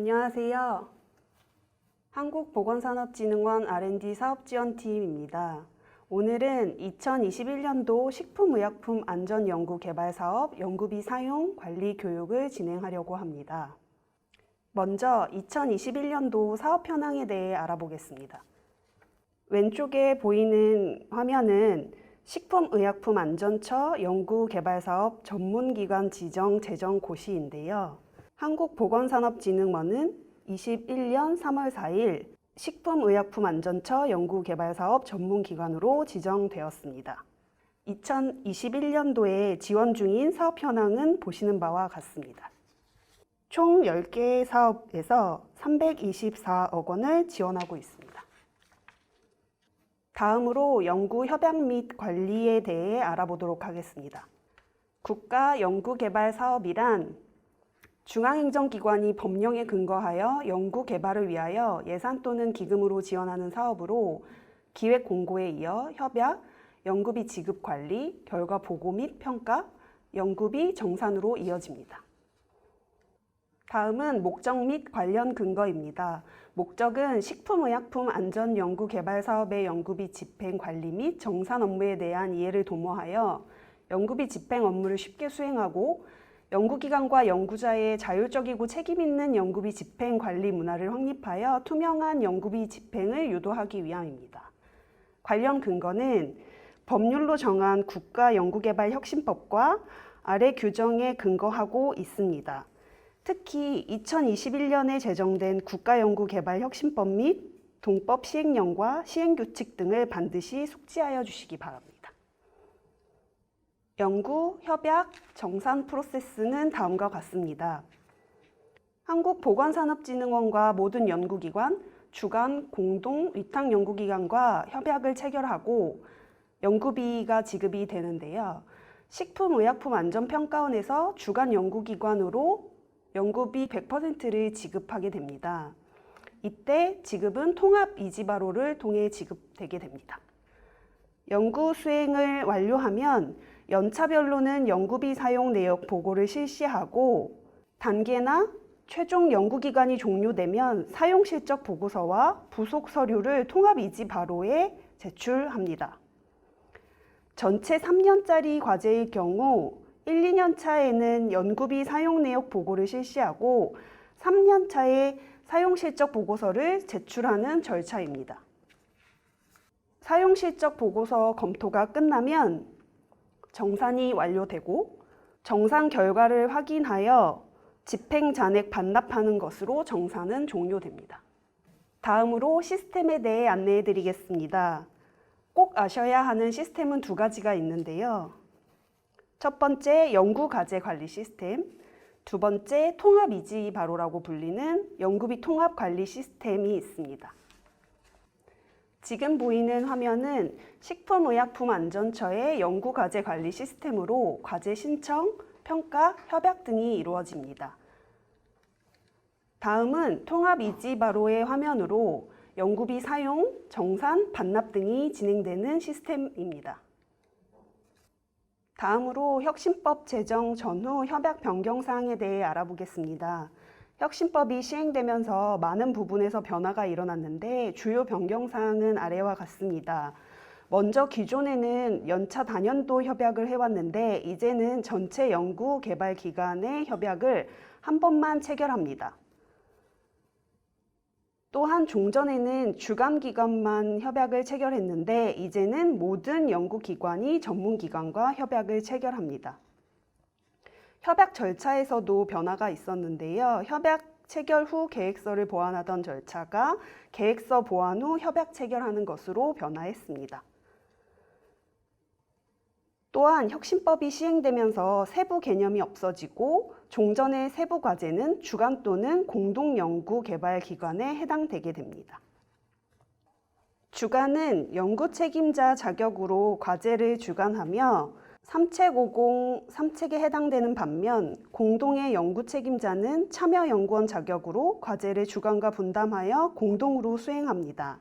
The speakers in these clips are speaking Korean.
안녕하세요. 한국보건산업진흥원 R&D 사업지원팀입니다. 오늘은 2021년도 식품의약품 안전연구개발사업 연구비 사용 관리 교육을 진행하려고 합니다. 먼저 2021년도 사업 현황에 대해 알아보겠습니다. 왼쪽에 보이는 화면은 식품의약품안전처 연구개발사업 전문기관 지정 재정 고시인데요. 한국보건산업진흥원은 21년 3월 4일 식품의약품안전처 연구개발사업 전문기관으로 지정되었습니다. 2021년도에 지원 중인 사업 현황은 보시는 바와 같습니다. 총 10개의 사업에서 324억 원을 지원하고 있습니다. 다음으로 연구 협약 및 관리에 대해 알아보도록 하겠습니다. 국가연구개발사업이란 중앙행정기관이 법령에 근거하여 연구개발을 위하여 예산 또는 기금으로 지원하는 사업으로 기획 공고에 이어 협약, 연구비 지급 관리, 결과 보고 및 평가, 연구비 정산으로 이어집니다. 다음은 목적 및 관련 근거입니다. 목적은 식품의약품 안전연구개발사업의 연구비 집행 관리 및 정산 업무에 대한 이해를 도모하여 연구비 집행 업무를 쉽게 수행하고 연구기관과 연구자의 자율적이고 책임있는 연구비 집행 관리 문화를 확립하여 투명한 연구비 집행을 유도하기 위함입니다. 관련 근거는 법률로 정한 국가연구개발혁신법과 아래 규정에 근거하고 있습니다. 특히 2021년에 제정된 국가연구개발혁신법 및 동법 시행령과 시행규칙 등을 반드시 숙지하여 주시기 바랍니다. 연구, 협약, 정산 프로세스는 다음과 같습니다. 한국보건산업진흥원과 모든 연구기관, 주관, 공동, 위탁 연구기관과 협약을 체결하고 연구비가 지급이 되는데요. 식품의약품안전평가원에서 주관 연구기관으로 연구비 100%를 지급하게 됩니다. 이때 지급은 통합이지바로를 통해 지급되게 됩니다. 연구 수행을 완료하면 연차별로는 연구비 사용 내역 보고를 실시하고 단계나 최종 연구기간이 종료되면 사용실적 보고서와 부속 서류를 통합이지바로에 제출합니다. 전체 3년짜리 과제의 경우 1, 2년 차에는 연구비 사용 내역 보고를 실시하고 3년 차에 사용실적 보고서를 제출하는 절차입니다. 사용실적 보고서 검토가 끝나면 정산이 완료되고 정산 결과를 확인하여 집행 잔액 반납하는 것으로 정산은 종료됩니다. 다음으로 시스템에 대해 안내해 드리겠습니다. 꼭 아셔야 하는 시스템은 두 가지가 있는데요. 첫 번째 연구과제 관리 시스템, 두 번째 통합이지바로라고 불리는 연구비 통합관리 시스템이 있습니다. 지금 보이는 화면은 식품의약품안전처의 연구과제 관리 시스템으로 과제 신청, 평가, 협약 등이 이루어집니다. 다음은 통합이지바로의 화면으로 연구비 사용, 정산, 반납 등이 진행되는 시스템입니다. 다음으로 혁신법 제정 전후 협약 변경 사항에 대해 알아보겠습니다. 혁신법이 시행되면서 많은 부분에서 변화가 일어났는데 주요 변경 사항은 아래와 같습니다. 먼저 기존에는 연차 단연도 협약을 해왔는데 이제는 전체 연구 개발 기관의 협약을 한 번만 체결합니다. 또한 종전에는 주관기관만 협약을 체결했는데 이제는 모든 연구기관이 전문기관과 협약을 체결합니다. 협약 절차에서도 변화가 있었는데요. 협약 체결 후 계획서를 보완하던 절차가 계획서 보완 후 협약 체결하는 것으로 변화했습니다. 또한 혁신법이 시행되면서 세부 개념이 없어지고 종전의 세부 과제는 주관 또는 공동연구개발기관에 해당되게 됩니다. 주관은 연구 책임자 자격으로 과제를 주관하며 3책 에 해당되는 반면 공동의 연구 책임자는 참여연구원 자격으로 과제를 주관과 분담하여 공동으로 수행합니다.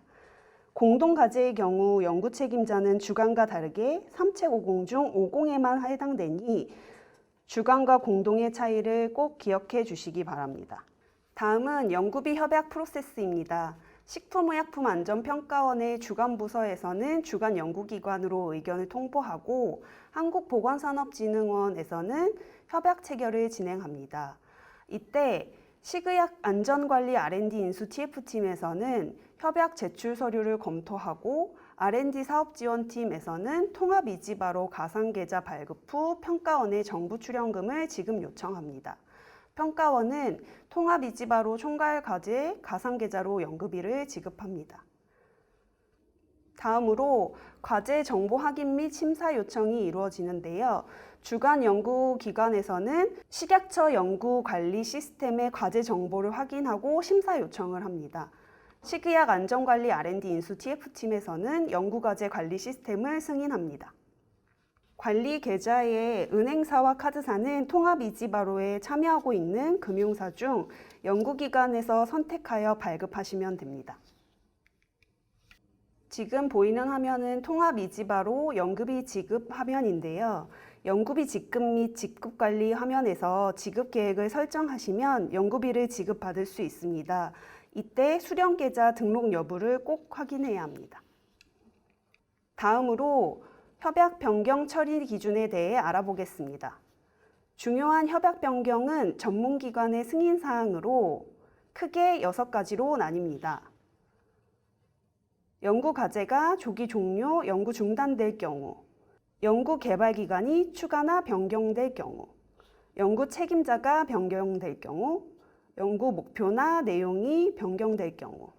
공동과제의 경우 연구 책임자는 주관과 다르게 3책 50 중 50에만 해당되니 주관과 공동의 차이를 꼭 기억해 주시기 바랍니다. 다음은 연구비 협약 프로세스입니다. 식품의약품안전평가원의 주관부서에서는 주관연구기관으로 의견을 통보하고 한국보건산업진흥원에서는 협약 체결을 진행합니다. 이때 식의약 안전관리 R&D 인수 TF팀에서는 협약 제출 서류를 검토하고 R&D 사업지원팀에서는 통합이지바로 가상계좌 발급 후 평가원에 정부 출연금을 지급 요청합니다. 평가원은 통합이지바로 총괄과제 가상계좌로 연구비를 지급합니다. 다음으로 과제 정보 확인 및 심사 요청이 이루어지는데요. 주간 연구기관에서는 식약처 연구관리 시스템의 과제 정보를 확인하고 심사 요청을 합니다. 식의약 안전관리 R&D 인수 TF팀에서는 연구과제 관리 시스템을 승인합니다. 관리 계좌의 은행사와 카드사는 통합이지바로에 참여하고 있는 금융사 중 연구기관에서 선택하여 발급하시면 됩니다. 지금 보이는 화면은 통합이지바로 연구비 지급 화면인데요. 연구비 지급 및 지급관리 화면에서 지급 계획을 설정하시면 연구비를 지급받을 수 있습니다. 이때 수령계좌 등록 여부를 꼭 확인해야 합니다. 다음으로 협약 변경 처리 기준에 대해 알아보겠습니다. 중요한 협약 변경은 전문기관의 승인사항으로 크게 6가지로 나뉩니다. 연구 과제가 조기 종료, 연구 중단될 경우, 연구 개발 기간이 추가나 변경될 경우, 연구 책임자가 변경될 경우, 연구 목표나 내용이 변경될 경우,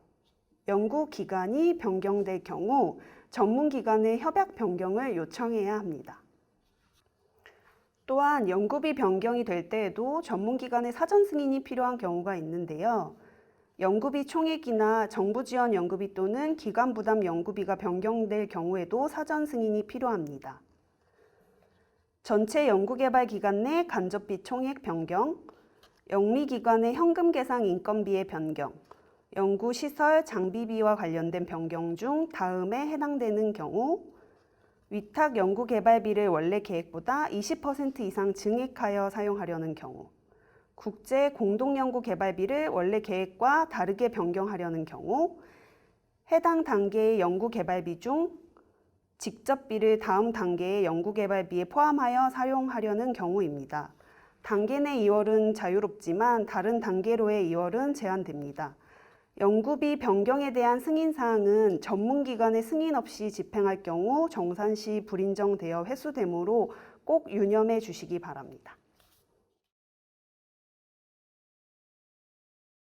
연구 기간이 변경될 경우 전문기관의 협약 변경을 요청해야 합니다. 또한 연구비 변경이 될 때에도 전문기관의 사전 승인이 필요한 경우가 있는데요. 연구비 총액이나 정부 지원 연구비 또는 기관 부담 연구비가 변경될 경우에도 사전 승인이 필요합니다. 전체 연구개발 기간 내 간접비 총액 변경, 영리기관의 현금 계상 인건비의 변경, 연구시설 장비비와 관련된 변경 중 다음에 해당되는 경우, 위탁 연구개발비를 원래 계획보다 20% 이상 증액하여 사용하려는 경우, 국제 공동연구개발비를 원래 계획과 다르게 변경하려는 경우, 해당 단계의 연구개발비 중 직접비를 다음 단계의 연구개발비에 포함하여 사용하려는 경우입니다. 단계 내 이월은 자유롭지만 다른 단계로의 이월은 제한됩니다. 연구비 변경에 대한 승인사항은 전문기관의 승인 없이 집행할 경우 정산시 불인정되어 회수되므로 꼭 유념해 주시기 바랍니다.